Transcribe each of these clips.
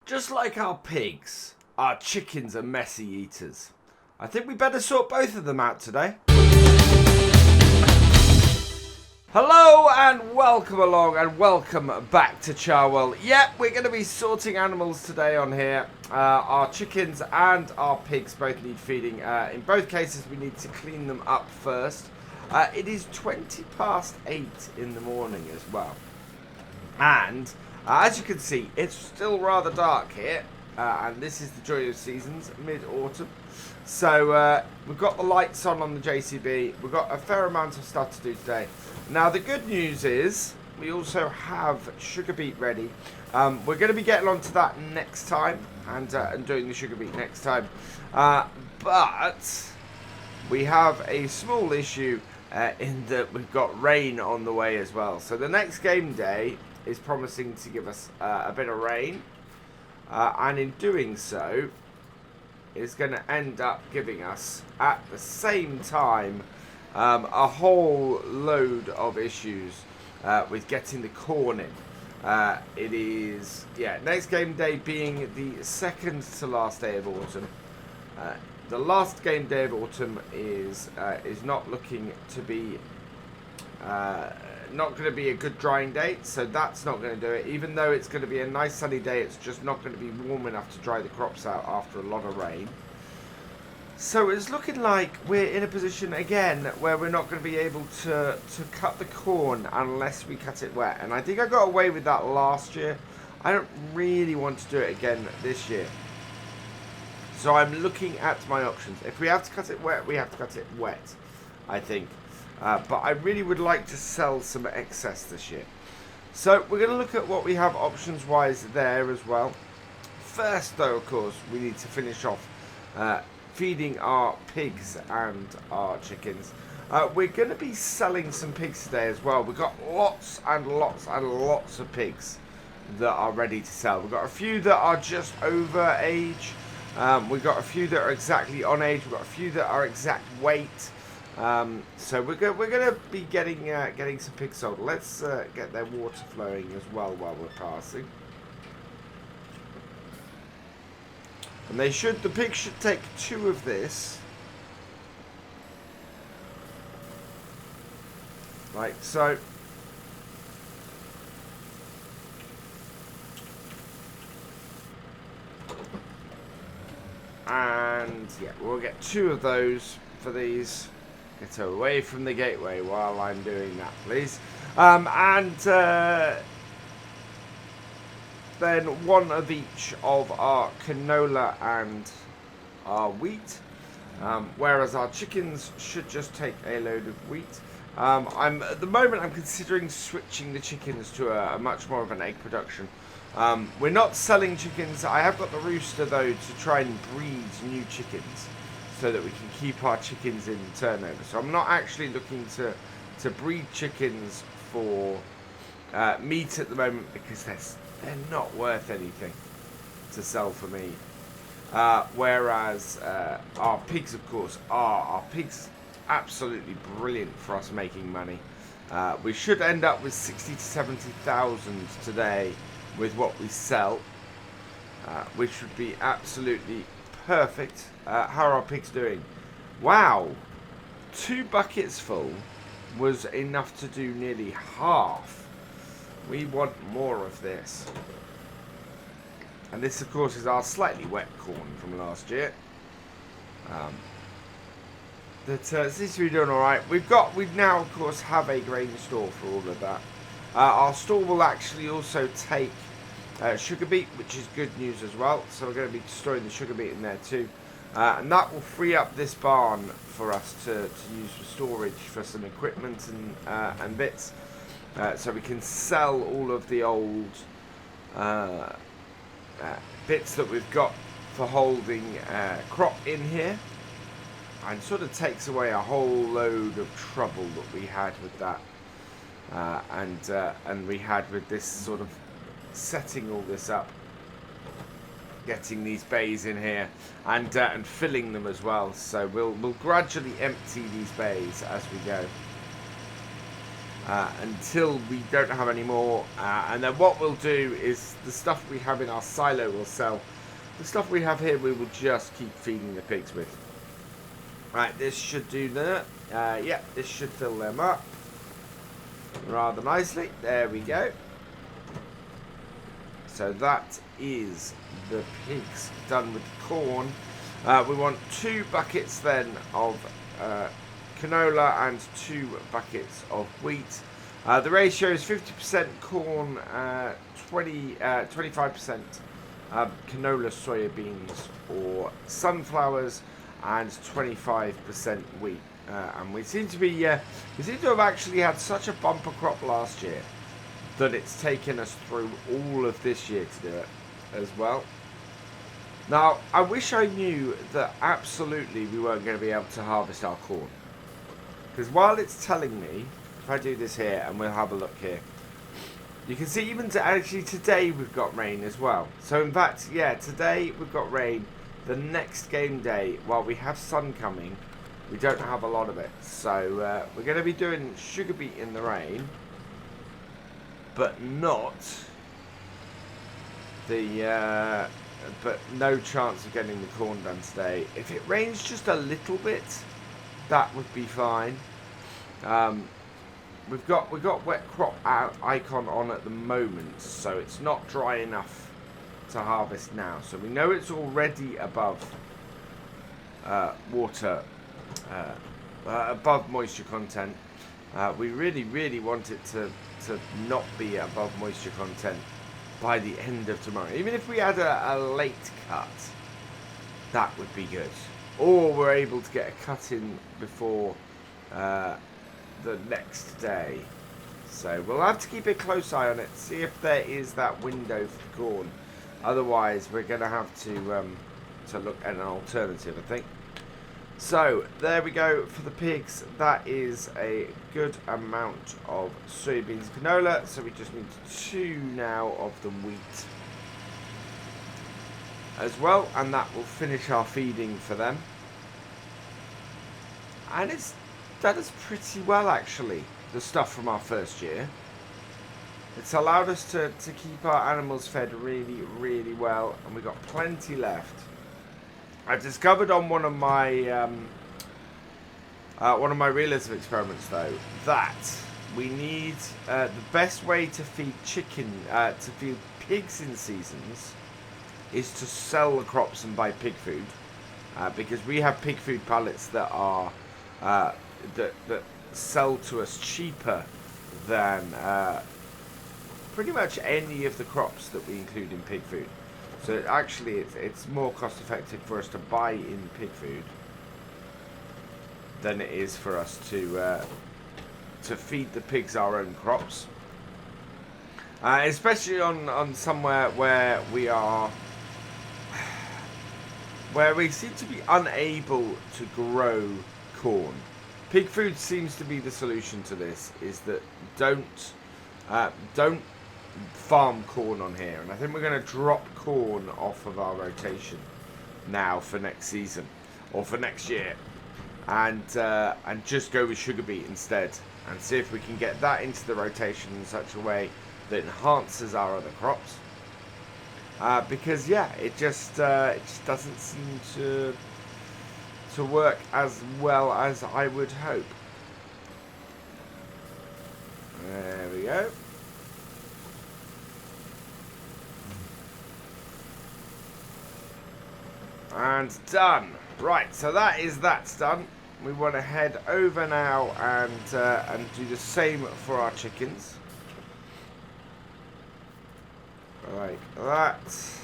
Just like our pigs, our chickens are messy eaters. I think we better sort both of them out today. Hello and welcome along and welcome back to Charwell. Yep, we're going to be sorting animals today on here. Our chickens and our pigs both need feeding. In both cases we need to clean them up first. It is 20 past 8 in the morning as well. And as you can see, it's still rather dark here. And this is the joy of seasons, mid-autumn. So we've got the lights on the JCB. We've got a fair amount of stuff to do today. Now the good news is we also have sugar beet ready. We're going to be getting onto that next time and doing the sugar beet next time. But we have a small issue in that we've got rain on the way as well. So the next game day is promising to give us a bit of rain. And in doing so, is going to end up giving us, at the same time, a whole load of issues with getting the corn in. It is, next game day being the second to last day of autumn. The last game day of autumn is not looking to be not going to be a good drying date, so that's not going to do it. Even though it's going to be a nice sunny day, it's just not going to be warm enough to dry the crops out after a lot of rain. So it's looking like we're in a position again where we're not going to be able to cut the corn unless we cut it wet. And I think I got away with that last year. I don't really want to do it again this year. So I'm looking at my options. If we have to cut it wet, we have to cut it wet, I think. But I really would like to sell some excess this year. So we're going to look at what we have options-wise there as well. First, though, of course, we need to finish off feeding our pigs and our chickens. We're going to be selling some pigs today as well. We've got lots and lots and lots of pigs that are ready to sell. We've got a few that are just over age. We've got a few that are exactly on age. We've got a few that are exact weight. So we're going to be getting some pigs sold. Let's get their water flowing as well while we're passing. And the pigs should take 2 of this. Like so. And yeah, we'll get 2 of those for these. Get away from the gateway while I'm doing that, please. Then 1 of each of our canola and our wheat. Whereas our chickens should just take a load of wheat. At the moment I'm considering switching the chickens to a much more of an egg production. We're not selling chickens. I have got the rooster though to try and breed new chickens, so that we can keep our chickens in turnover. So I'm not actually looking to breed chickens for meat at the moment, because they're not worth anything to sell for meat. Whereas our pigs, of course, are. Our pigs absolutely brilliant for us making money. We should end up with 60 to 70,000 today with what we sell, which would be absolutely perfect. How are our pigs doing? Wow, 2 buckets full was enough to do nearly half. We want more of this. And this, of course, is our slightly wet corn from last year. That seems to be doing all right. We now, of course, have a grain store for all of that. Our store will actually also take sugar beet, which is good news as well. So we're going to be storing the sugar beet in there too. And that will free up this barn for us to use for storage for some equipment and bits. So we can sell all of the old bits that we've got for holding crop in here. And sort of takes away a whole load of trouble that we had with that. And we had with this sort of setting all this up. Getting these bays in here and filling them as well. So we'll gradually empty these bays as we go. until we don't have any more. And then what we'll do is the stuff we have in our silo will sell. The stuff we have here we will just keep feeding the pigs with. Right, this should do that. Yeah, this should fill them up rather nicely. There we go. So that is the pigs done with the corn. We want 2 buckets then of canola and 2 buckets of wheat. The ratio is 50% corn, 25% canola, soybeans or sunflowers, and 25% wheat. And we seem to have actually had such a bumper crop last year that it's taken us through all of this year to do it as well. Now, I wish I knew that absolutely we weren't going to be able to harvest our corn. Because while it's telling me, if I do this here, and we'll have a look here, you can see even actually today we've got rain as well. So in fact, yeah, today we've got rain. The next game day, while we have sun coming, we don't have a lot of it. So we're going to be doing sugar beet in the rain, but not the... but no chance of getting the corn done today. If it rains just a little bit, that would be fine. We've got wet crop icon on at the moment, so it's not dry enough to harvest now. So we know it's already above water, above moisture content. We really want it to not be above moisture content by the end of tomorrow. Even if we had a late cut, that would be good. Or we're able to get a cut in before the next day. So we'll have to keep a close eye on it, see if there is that window for the corn. Otherwise, we're going to have to look at an alternative, I think. So there we go for the pigs. That is a good amount of soybeans and canola. So we just need 2 now of the wheat as well, and that will finish our feeding for them. And it's done us pretty well actually, the stuff from our first year. It's allowed us to keep our animals fed really well, and we've got plenty left. I've discovered on one of my realism experiments though that we need the best way to feed pigs in seasons is to sell the crops and buy pig food, because we have pig food pallets that are that sell to us cheaper than pretty much any of the crops that we include in pig food. So actually it's more cost effective for us to buy in pig food than it is for us to feed the pigs our own crops. Especially on somewhere where we seem to be unable to grow corn. Pig food seems to be the solution to this, is that don't farm corn on here, and I think we're going to drop corn off of our rotation now for next season or for next year, and just go with sugar beet instead, and see if we can get that into the rotation in such a way that enhances our other crops. Because yeah, it just doesn't seem to work as well as I would hope. There we go. And done. Right, so that's done. We want to head over now and do the same for our chickens. Like that.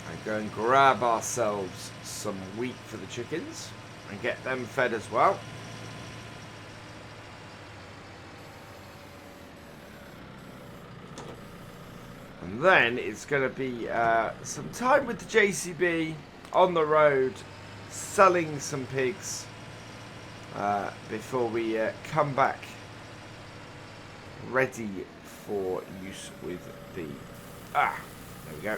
And go and grab ourselves some wheat for the chickens and get them fed as well. And then it's going to be some time with the JCB on the road, selling some pigs before we come back ready for use with the... there we go.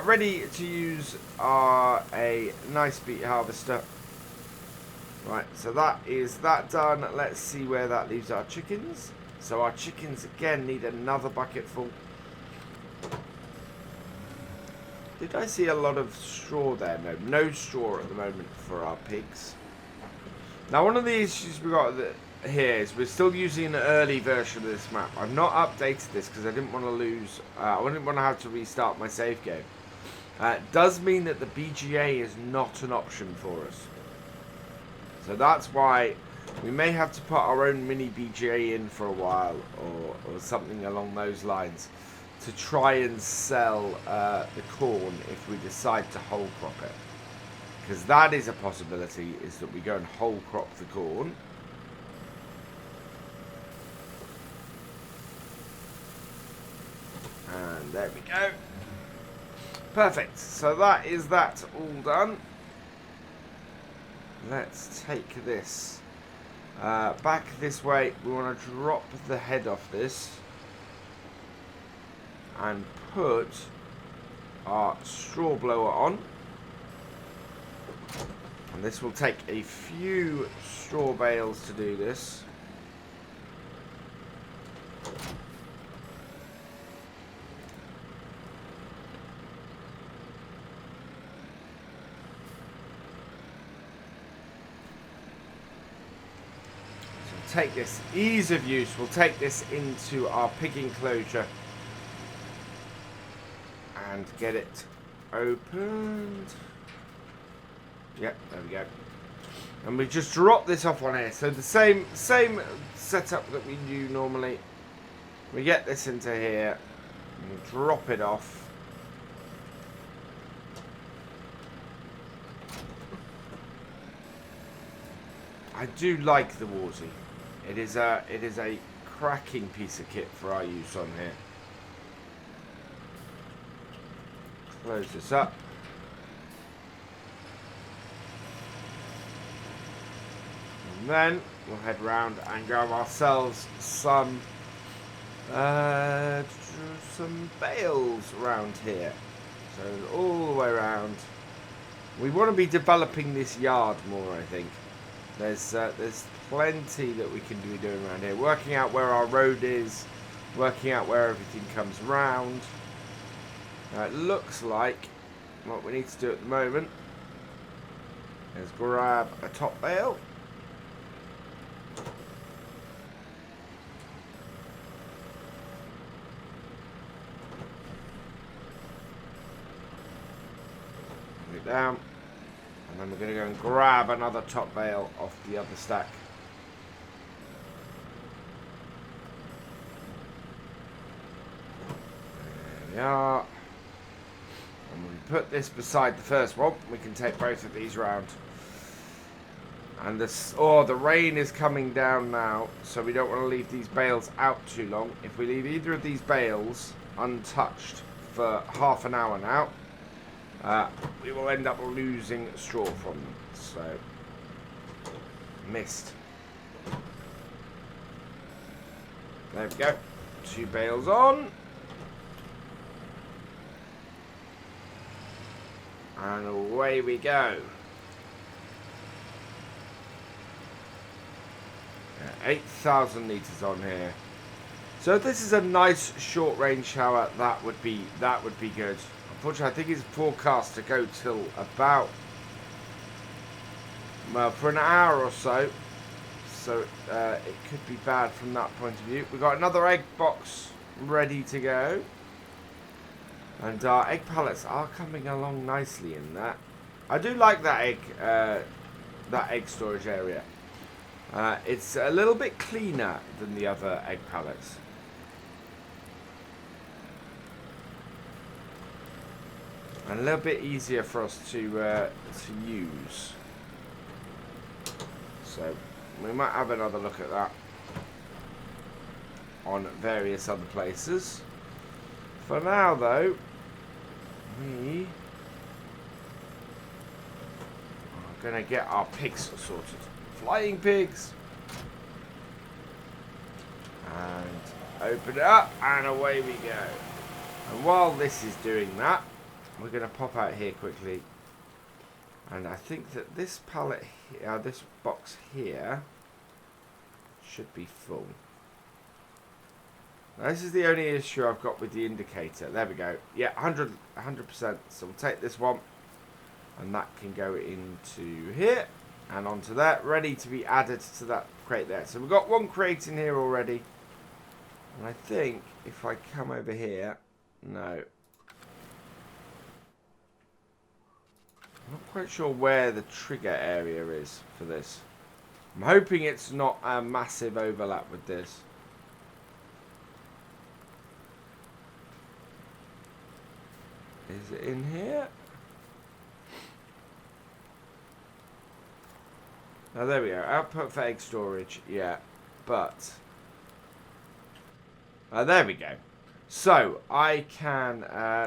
Ready to use a nice beet harvester. Right, so that is that done. Let's see where that leaves our chickens. So our chickens again need another bucket full. Did I see a lot of straw there? No straw at the moment for our pigs. Now, one of the issues we got here is we're still using an early version of this map. I've not updated this because I didn't want to lose. I didn't want to have to restart my save game. It does mean that the BGA is not an option for us. So that's why we may have to put our own mini BGA in for a while, or something along those lines, to try and sell the corn if we decide to whole crop it. Because that is a possibility, is that we go and whole crop the corn. And there we go. Perfect. So that is that all done. Let's take this back this way. We want to drop the head off this and put our straw blower on. And this will take a few straw bales to do this. So take this, ease of use, we'll take this into our pig enclosure and get it opened. Yep, there we go. And we just drop this off on here. So the same setup that we do normally. We get this into here and drop it off. I do like the Warzy. It is a cracking piece of kit for our use on here. Close this up. And then we'll head round and grab ourselves some bales around here. So all the way around. We want to be developing this yard more, I think. There's plenty that we can be doing around here. Working out where our road is, working out where everything comes round. It looks like what we need to do at the moment is grab a top bale. Bring it down. And then we're going to go and grab another top bale off the other stack. There we are. And when we put this beside the first one, we can take both of these round. And this, the rain is coming down now, so we don't want to leave these bales out too long. If we leave either of these bales untouched for half an hour now, we will end up losing straw from them. So, missed. There we go. 2 bales on. And away we go. 8,000 litres on here. So if this is a nice short range shower, that would be good. Unfortunately, I think it's forecast to go till about, well, for an hour or so. So it could be bad from that point of view. We've got another egg box ready to go. And our egg pallets are coming along nicely in that. I do like that egg storage area. It's a little bit cleaner than the other egg pallets. And a little bit easier for us to use. So we might have another look at that on various other places. For now though, we are going to get our pigs sorted. Flying pigs. And open it up and away we go. And while this is doing that, we're going to pop out here quickly And I think that this pallet here, this box here, should be full. Now, this is the only issue I've got with the indicator. There we go. Yeah, 100%. So we'll take this one, and that can go into here and onto that, ready to be added to that crate there. So we've got one crate in here already. And I think if I come over here, no. I'm not quite sure where the trigger area is for this. I'm hoping it's not a massive overlap with this. Is it in here? Oh, there we go. Output for egg storage. Yeah, but... there we go. So, I can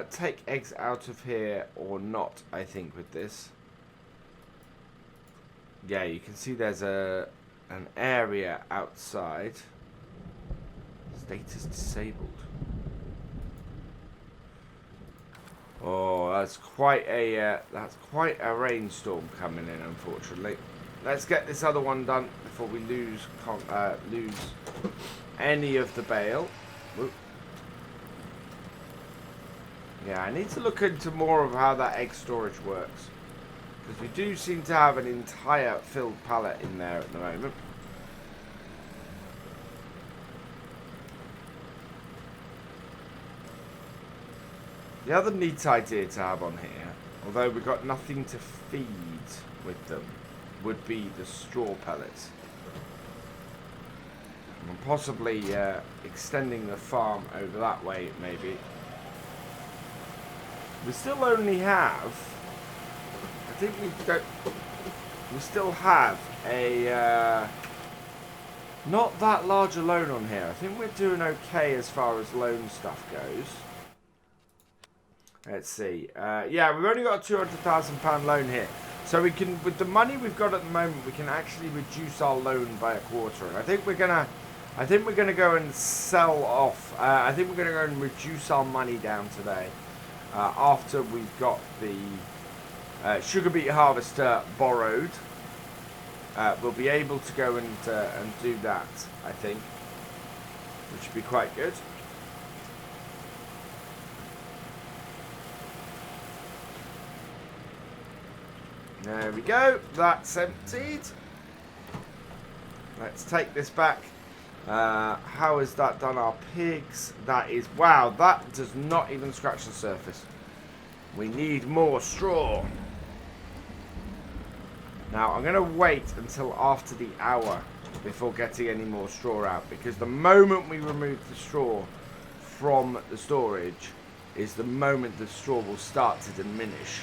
take eggs out of here or not, I think, with this. Yeah, you can see there's an area outside. Status disabled. Oh, that's quite a rainstorm coming in, unfortunately. Let's get this other one done before we lose any of the bale. Whoop. Yeah, I need to look into more of how that egg storage works, because we do seem to have an entire filled pallet in there at the moment. The other neat idea to have on here, although we've got nothing to feed with them, would be the straw pellets. And possibly extending the farm over that way, maybe. We still only have... I think we still have a... not that large a loan on here. I think we're doing okay as far as loan stuff goes. Let's see. Yeah, we've only got a £200,000 loan here. So we can, with the money we've got at the moment, we can actually reduce our loan by a quarter. And I think we're gonna go and sell off. I think we're gonna go and reduce our money down today. After we've got the sugar beet harvester borrowed, we'll be able to go and do that, I think, which would be quite good. There we go, that's emptied. Let's take this back. How has that done our pigs? That is, wow, that does not even scratch the surface. We need more straw. Now, I'm going to wait until after the hour before getting any more straw out, because the moment we remove the straw from the storage is the moment the straw will start to diminish.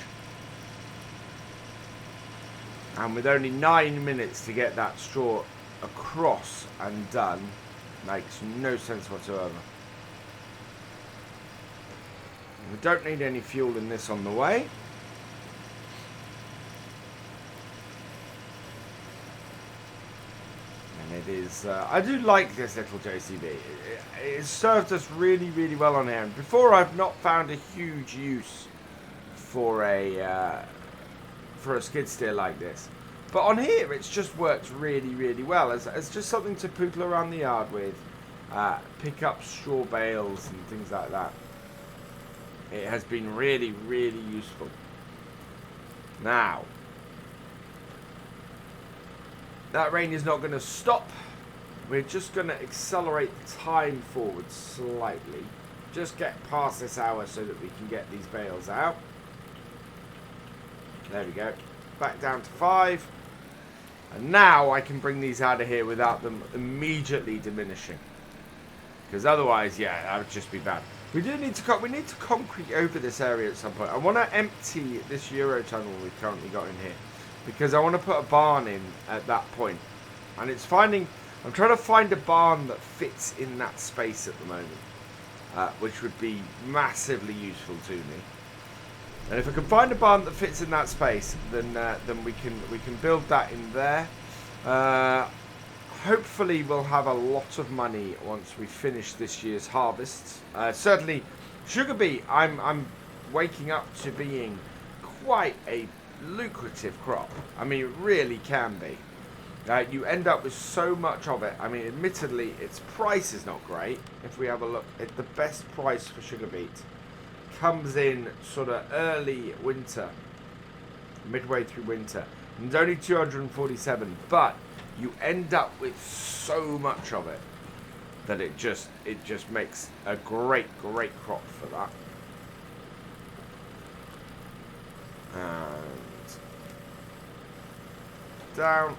And with only 9 minutes to get that straw across and done, makes no sense whatsoever. We don't need any fuel in this on the way. And it is, I do like this little JCB. It served us really, really well on here. And before, I've not found a huge use for a skid steer like this, but on here it's just worked really, really well as just something to poodle around the yard with, pick up straw bales and things like that. It has been really, really useful. Now, that rain is not going to stop. We're just going to accelerate the time forward slightly, just get past this hour so that we can get these bales out. There we go. Back down to 5. And now I can bring these out of here without them immediately diminishing. Because otherwise, yeah, that would just be bad. We need to concrete over this area at some point. I want to empty this Euro tunnel we've currently got in here, because I want to put a barn in at that point. And I'm trying to find a barn that fits in that space at the moment, which would be massively useful to me. And if I can find a barn that fits in that space, then we can build that in there. Hopefully we'll have a lot of money once we finish this year's harvests. Certainly, sugar beet, I'm waking up to being quite a lucrative crop. I mean, it really can be. You end up with so much of it. I mean, admittedly, its price is not great. If we have a look at the best price for sugar beet, comes in sort of early winter, midway through winter. And it's only 247, but you end up with so much of it that it just makes a great crop for that. And down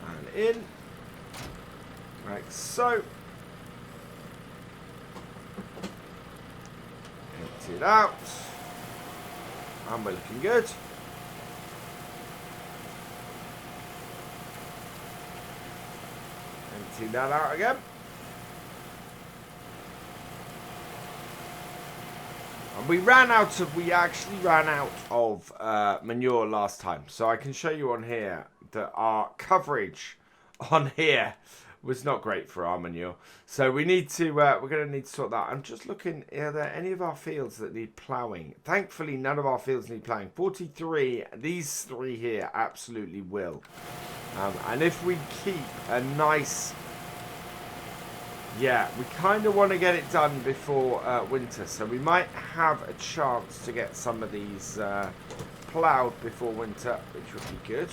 and in, like so. Empty it out, and we're looking good. Empty that out again. And we actually ran out of manure last time. So I can show you on here that our coverage on here was not great for our manure. So we need to, we're going to need to sort that. I'm just looking, are there any of our fields that need ploughing? Thankfully, none of our fields need ploughing. 43, these three here absolutely will. And if we keep a nice... Yeah, we kind of want to get it done before winter, so we might have a chance to get some of these ploughed before winter, which would be good.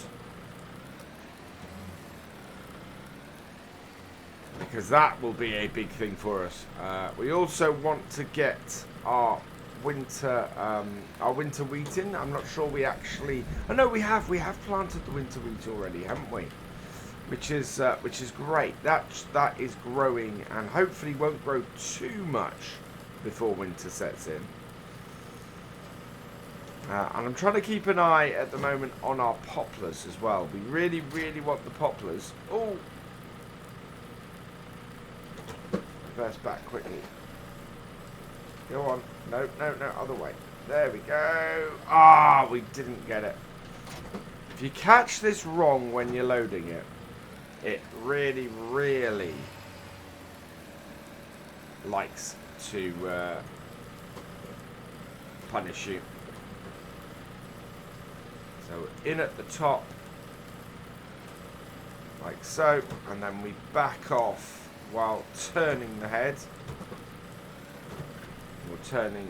Because that will be a big thing for us. We also want to get our winter wheat in. I'm not sure we actually... Oh no, we have planted the winter wheat already, haven't we? Which is great. That is growing and hopefully won't grow too much before winter sets in. And I'm trying to keep an eye at the moment on our poplars as well. We really want the poplars. Oh, reverse back quickly. Go on. No, other way. There we go. Ah, we didn't get it. If you catch this wrong when you're loading it, it really likes to punish you. So in at the top, like so, and then we back off while turning the head. We're turning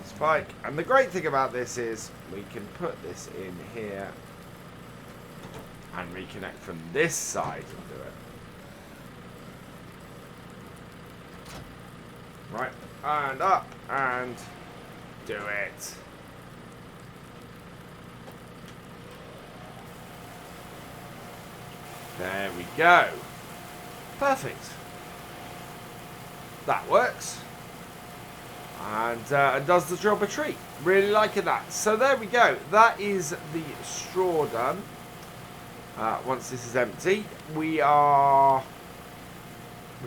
the spike. And the great thing about this is we can put this in here and reconnect from this side and do it. Right, and up, and do it. There we go. Perfect. That works. And does the job a treat. Really liking that. So there we go. That is the straw done. Once this is empty, we've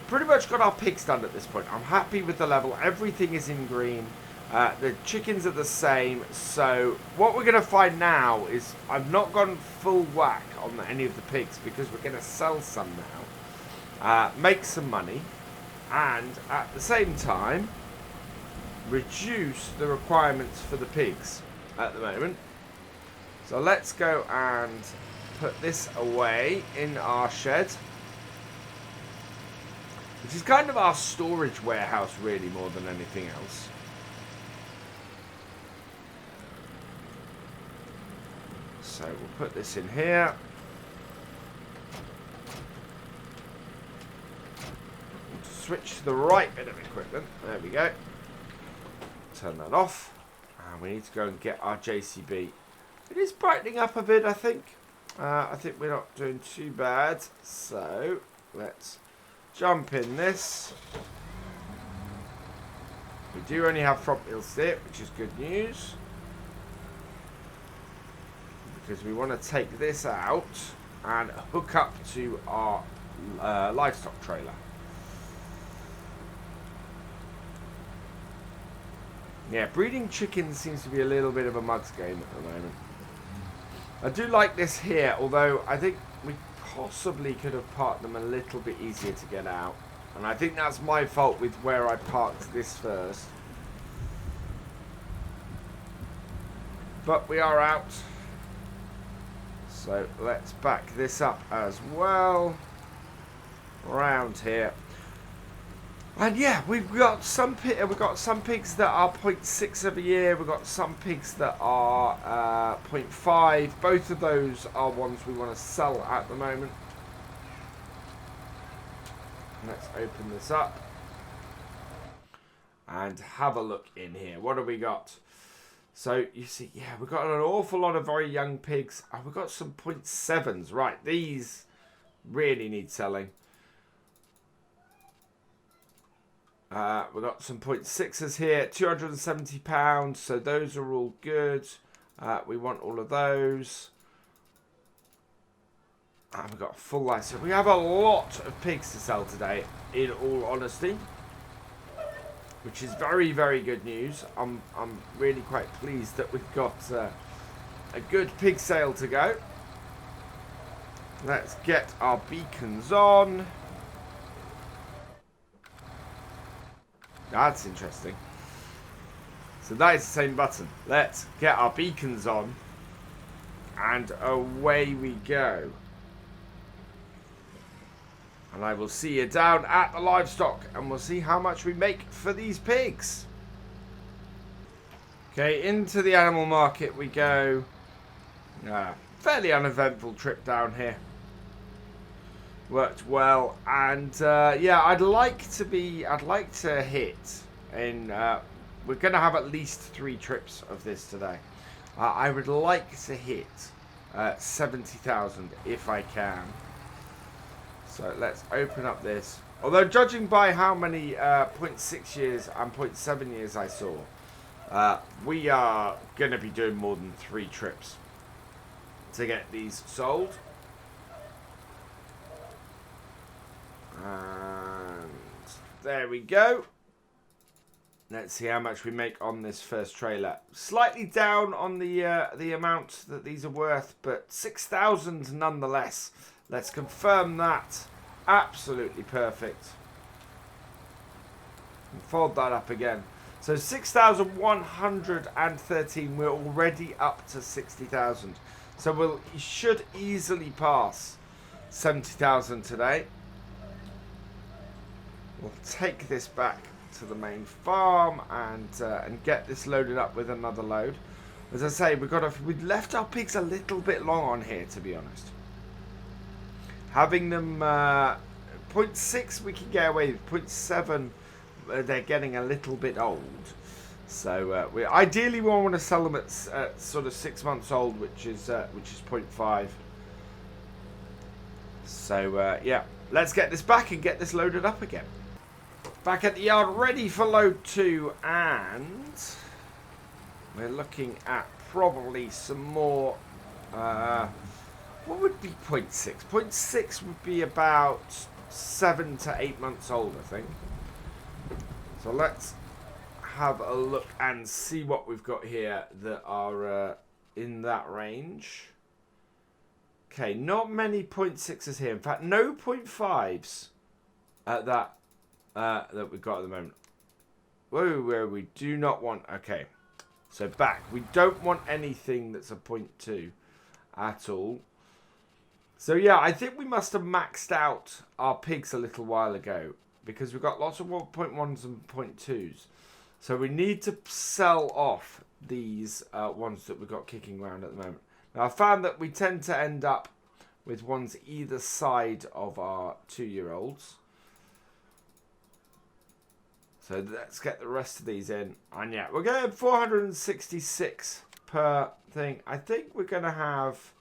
pretty much got our pigs done at this point. I'm happy with the level. Everything is in green. The chickens are the same. So what we're going to find now is I've not gone full whack on any of the pigs because we're going to sell some now, make some money, and at the same time reduce the requirements for the pigs at the moment. So let's go and put this away in our shed, which is kind of our storage warehouse really more than anything else. So we'll put this in here. Switch to the right bit of equipment. There we go. Turn that off. And we need to go and get our JCB. It is brightening up a bit, I think. I think we're not doing too bad. So let's jump in this. We do only have front wheel steer, which is good news. Because we want to take this out and hook up to our livestock trailer. Yeah, breeding chickens seems to be a little bit of a mugs game at the moment. I do like this here, although I think we possibly could have parked them a little bit easier to get out. And I think that's my fault with where I parked this first. but we are out. So let's back this up as well. Around here. And yeah, we've got some pigs that are 0.6 of a year. We've got some pigs that are 0.5. Both of those are ones we want to sell at the moment. Let's open this up and have a look in here. What have we got? So you see, yeah, we've got an awful lot of very young pigs. Oh, we've got some 0.7s. Right, these really need selling. We've got some 0.6s here, £270, so those are all good. We want all of those. And we've got a full line. So we have a lot of pigs to sell today, in all honesty. Which is very, very good news. I'm really quite pleased that we've got a good pig sale to go. Let's get our beacons on. That's interesting. So that is the same button. Let's get our beacons on. And away we go. And I will see you down at the livestock. And we'll see how much we make for these pigs. Okay, into the animal market we go. Fairly uneventful trip down here. Worked well, and yeah, I'd like to hit in. We're gonna have at least 3 trips of this today. I would like to hit 70,000 if I can. So let's open up this. Although judging by how many 0.6 years and 0.7 years I saw, we are gonna be doing more than 3 trips to get these sold. And there we go. Let's see how much we make on this first trailer. Slightly down on the amount that these are worth, but 6,000 nonetheless. Let's confirm that. Absolutely perfect. And fold that up again. So 6,113. We're already up to 60,000. So we should easily pass 70,000 today. We'll take this back to the main farm and get this loaded up with another load. As I say, we've left our pigs a little bit long on here, to be honest. Having them 0.6 we can get away with. 0.7 they're getting a little bit old. So we ideally want to sell them at sort of 6 months old, which is 0.5. So yeah, let's get this back and get this loaded up again. Back at the yard, ready for load 2, and we're looking at probably some more. What would be 0.6? 0.6 would be about 7 to 8 months old, I think. So let's have a look and see what we've got here that are in that range. Okay, not many 0.6s here. In fact, no 0.5s at that we've got at the moment. Whoa, we do not want. Okay, so back. We don't want anything that's a 0.2 at all. So yeah, I think we must have maxed out our pigs a little while ago because we've got lots of 1.1s and 0.2s. So we need to sell off these ones that we've got kicking around at the moment. Now I found that we tend to end up with ones either side of our 2-year-olds. So let's get the rest of these in. And yeah, we're going 466 per thing. I think we're going to have...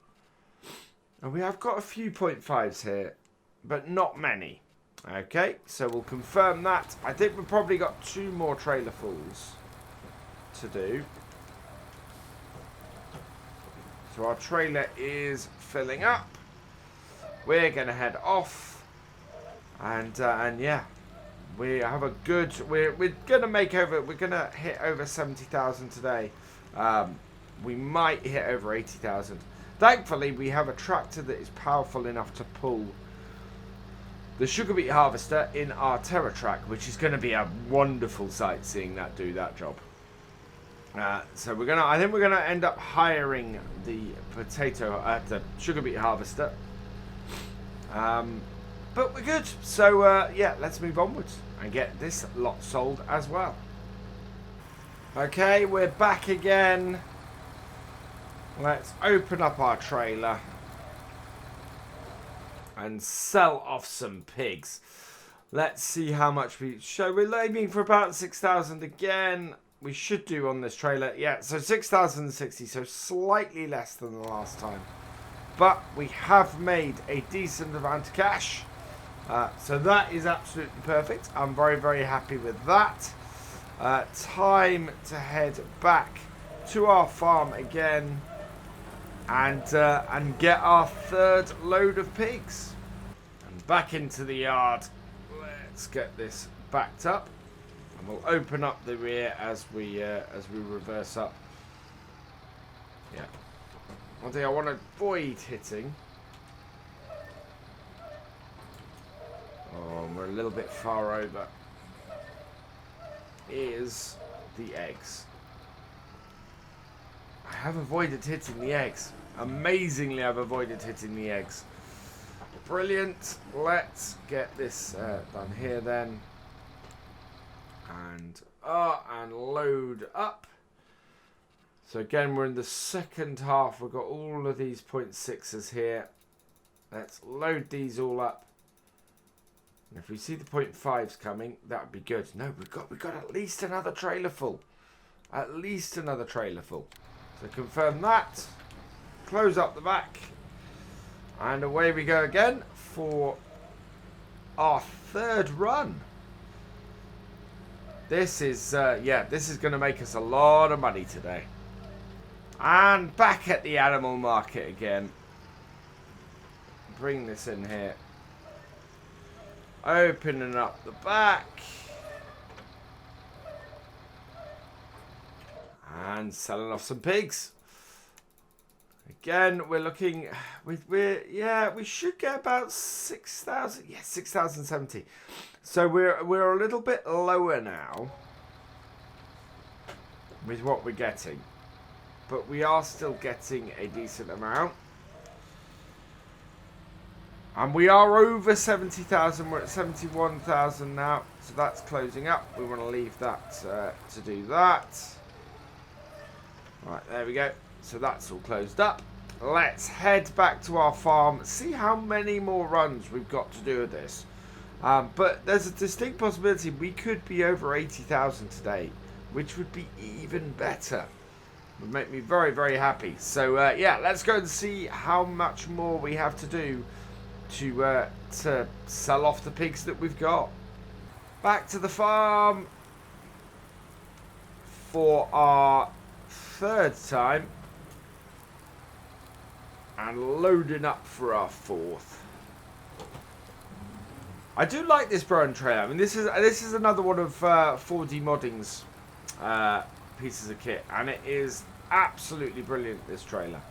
And we have got a few 0.5s here, but not many. Okay, so we'll confirm that. I think we've probably got 2 more trailer fulls to do. So our trailer is filling up. We're going to head off. And yeah. We have a good. We're gonna make over. We're gonna hit over 70,000 today. We might hit over 80,000. Thankfully, we have a tractor that is powerful enough to pull the sugar beet harvester in our Terra track, which is going to be a wonderful sight seeing that do that job. So I think we're gonna end up hiring the the sugar beet harvester. But we're good. So yeah, let's move onwards and get this lot sold as well. Okay, we're back again. Let's open up our trailer and sell off some pigs. Let's see how much we're aiming for about 6,000 again. We should do on this trailer. Yeah, so 6,060, so slightly less than the last time. But we have made a decent amount of cash. So that is absolutely perfect. I'm very, very happy with that. Time to head back to our farm again and get our third load of pigs. And back into the yard. Let's get this backed up. And we'll open up the rear as we reverse up. Yeah. One thing I want to avoid hitting. Oh, we're a little bit far over. Is the eggs. I have avoided hitting the eggs. Amazingly, I've avoided hitting the eggs. Brilliant. Let's get this done here then. And load up. So again, we're in the second half. We've got all of these 0.6s here. Let's load these all up. And if we see the 0.5s coming, that would be good. No, we've got at least another trailer full. At least another trailer full. So confirm that. Close up the back. And away we go again for our third run. This is, this is going to make us a lot of money today. And back at the animal market again. Bring this in here. Opening up the back. And selling off some pigs. Again, we're looking, we should get about 6,000, 6,070. So we're a little bit lower now with what we're getting, but we are still getting a decent amount. And we are over 70,000, we're at 71,000 now, so that's closing up. We want to leave that to do that. Right, there we go. So that's all closed up. Let's head back to our farm, see how many more runs we've got to do with this. But there's a distinct possibility we could be over 80,000 today, which would be even better. Would make me very, very happy. So yeah, let's go and see how much more we have to do to sell off the pigs that we've got. Back to the farm for our third time. And loading up for our fourth. I do like this Brown trailer. I mean, this is another one of 4D Modding's pieces of kit, and it is absolutely brilliant. This trailer,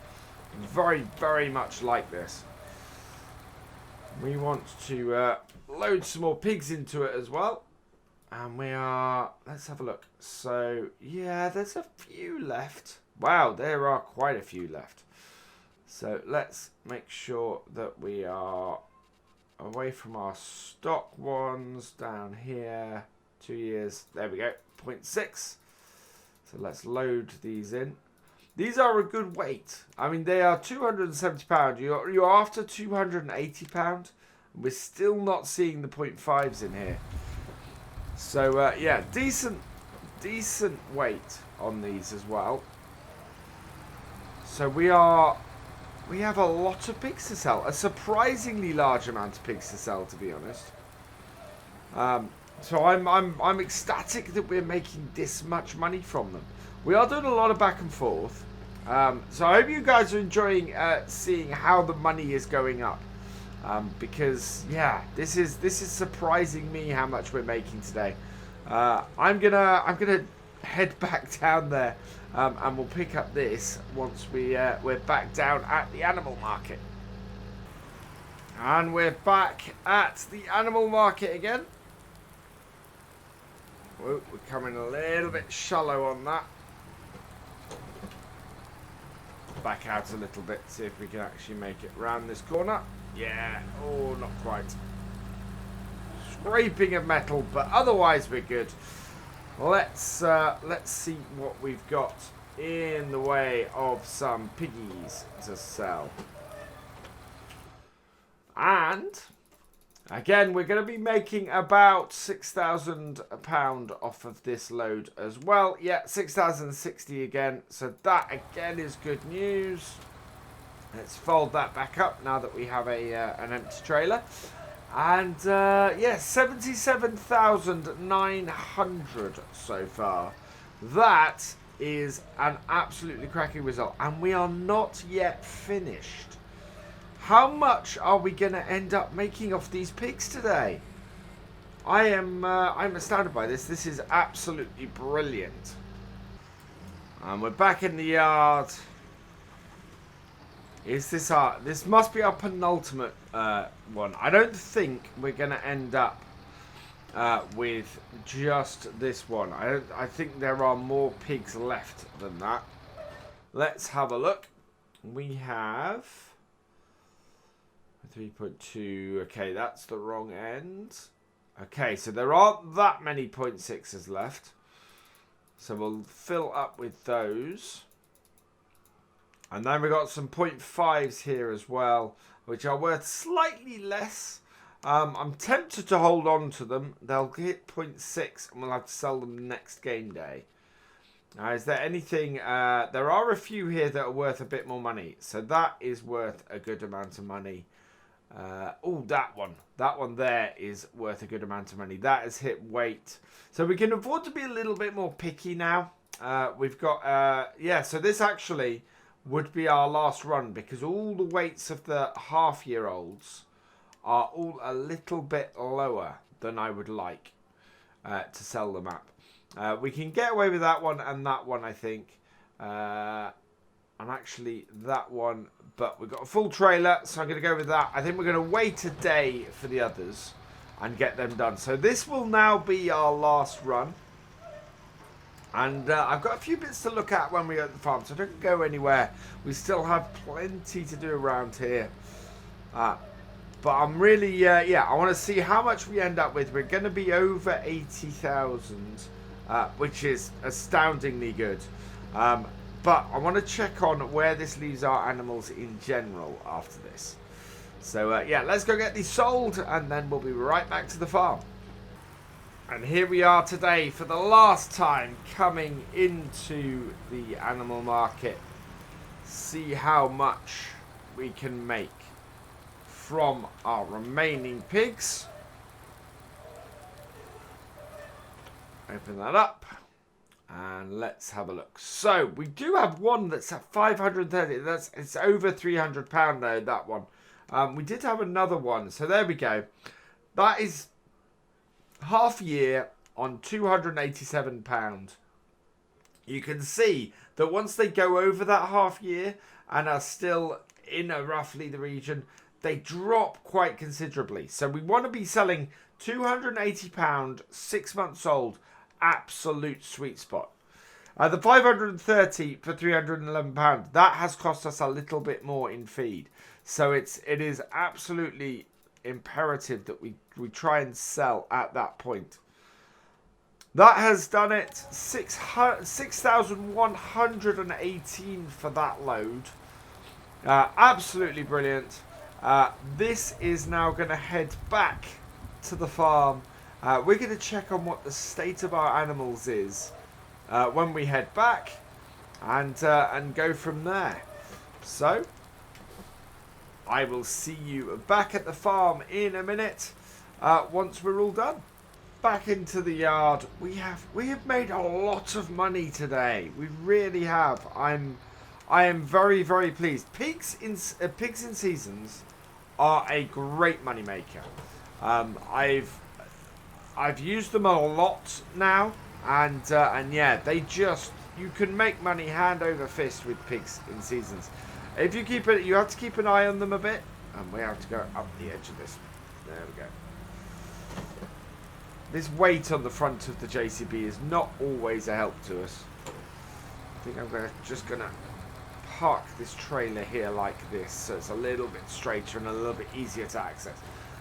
very, very much like this. We want to load some more pigs into it as well, and we are. Let's have a look. So yeah, there's a few left. Wow, there are quite a few left. So let's make sure that we are away from our stock ones down here. 2 years. There we go. 0.6. So let's load these in. These are a good weight. I mean, they are £270. You're after £280. We're still not seeing the 0.5s in here. So yeah, decent weight on these as well. So we have a lot of pigs to sell. A surprisingly large amount of pigs to sell, to be honest. So I'm ecstatic that we're making this much money from them. We are doing a lot of back and forth. So I hope you guys are enjoying seeing how the money is going up. Because yeah, this is surprising me how much we're making today. I'm gonna head back down there. And we'll pick up this once we're back down at the animal market. And we're back at the animal market again. Whoa, we're coming a little bit shallow on that. back out a little bit, see if we can actually make it round this corner. Yeah, oh, not quite. Scraping of metal, but otherwise we're good. Let's see what we've got in the way of some piggies to sell. And again, we're going to be making about £6,000 off of this load as well. Yeah, 6,060 again. So that again is good news. Let's fold that back up now that we have an empty trailer. And yeah, 77,900 so far. That is an absolutely cracking result. And we are not yet finished. How much are we going to end up making off these pigs today? I'm astounded by this. This is absolutely brilliant. And we're back in the yard. Is this this must be our penultimate one. I don't think we're going to end up with just this one. I think there are more pigs left than that. Let's have a look. We have 3.2. Okay, that's the wrong end. Okay, so there aren't that many 0.6s left. So we'll fill up with those. And then we've got some 0.5s here as well, which are worth slightly less. I'm tempted to hold on to them. They'll hit 0.6 and we'll have to sell them next game day. Is there anything... there are a few here that are worth a bit more money. So that is worth a good amount of money. Oh, that one. That one there is worth a good amount of money. That has hit weight. So we can afford to be a little bit more picky now. We've got... yeah, so this actually would be our last run because all the weights of the half-year-olds are all a little bit lower than I would like to sell them at. We can get away with that one and that one, I think. And actually that one, but we've got a full trailer, so I'm going to go with that. I think we're going to wait a day for the others and get them done. So this will now be our last run. And I've got a few bits to look at when we're at the farm, so don't go anywhere. We still have plenty to do around here. But I'm really, yeah, I want to see how much we end up with. We're going to be over 80,000, which is astoundingly good. But I want to check on where this leaves our animals in general after this. So, yeah, let's go get these sold, and then we'll be right back to the farm. And here we are today for the last time coming into the animal market. See how much we can make from our remaining pigs. Open that up and let's have a look. So we do have one that's at 530. It's over £300 though, that one. We did have another one, so there we go. That is half year on £287. You can see that once they go over that half year and are still in roughly the region, they drop quite considerably. So we want to be selling £280, 6 months old, absolute sweet spot. The 530 for £311, that has cost us a little bit more in feed. So it is absolutely imperative that we try and sell at that point. That has done it. 6,118 for that load. Absolutely brilliant. This is now going to head back to the farm. We're going to check on what the state of our animals is when we head back, and go from there. So I will see you back at the farm in a minute once we're all done. Back into the yard. We have made a lot of money today. We really have. I am very, very pleased. Pigs in seasons are a great money maker. I've used them a lot now, and yeah, you can make money hand over fist with pigs in seasons. If you keep it, you have to keep an eye on them a bit, and we have to go up the edge of this. There we go. This weight on the front of the JCB is not always a help to us. I think I'm just gonna park this trailer here like this, so it's a little bit straighter and a little bit easier to access.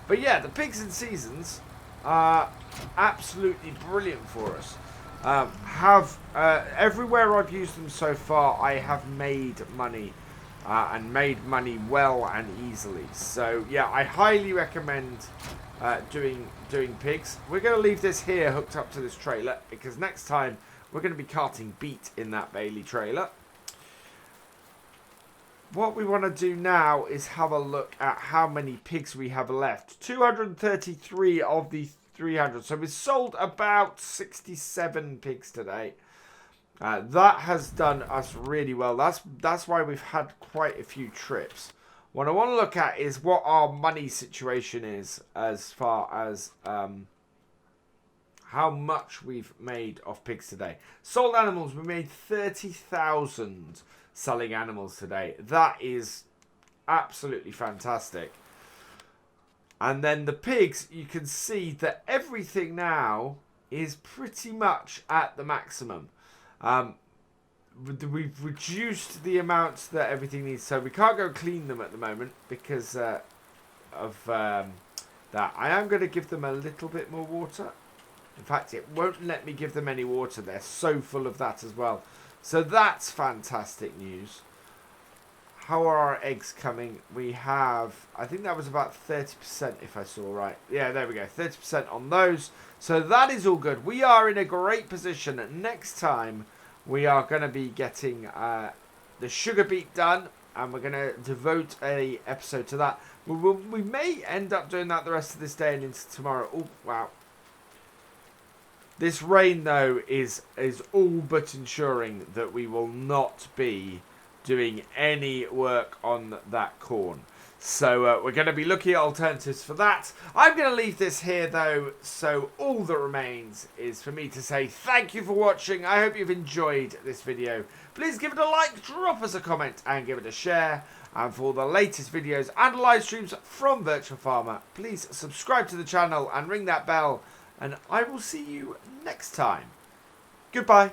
But yeah, the pigs in seasons are absolutely brilliant for us. Everywhere I've used them so far, I have made money, and made money well and easily. So yeah, I highly recommend doing pigs. We're going to leave this here hooked up to this trailer, because next time we're going to be carting beet in that Bailey trailer. What we want to do now is have a look at how many pigs we have left. 233 of the 300. So we've sold about 67 pigs today. That has done us really well. That's why we've had quite a few trips. What I want to look at is what our money situation is, as far as how much we've made off pigs today. Sold animals, we made 30,000 selling animals today. That is absolutely fantastic. And then the pigs, you can see that everything now is pretty much at the maximum. We've reduced the amounts that everything needs, so we can't go clean them at the moment because of that. I am going to give them a little bit more water. In fact, it won't let me give them any water. They're so full of that as well. So that's fantastic news. How are our eggs coming? We have, I think that was about 30% if I saw right. Yeah, there we go. 30% on those. So that is all good. We are in a great position. Next time we are going to be getting the sugar beet done. And we're going to devote a episode to that. We may end up doing that the rest of this day and into tomorrow. Oh, wow. This rain, though, is all but ensuring that we will not be doing any work on that corn. So we're going to be looking at alternatives for that. I'm going to leave this here, though, so all that remains is for me to say thank you for watching. I hope you've enjoyed this video. Please give it a like, drop us a comment, and give it a share. And for the latest videos and live streams from Virtual Farmer, please subscribe to the channel and ring that bell. And I will see you next time. Goodbye.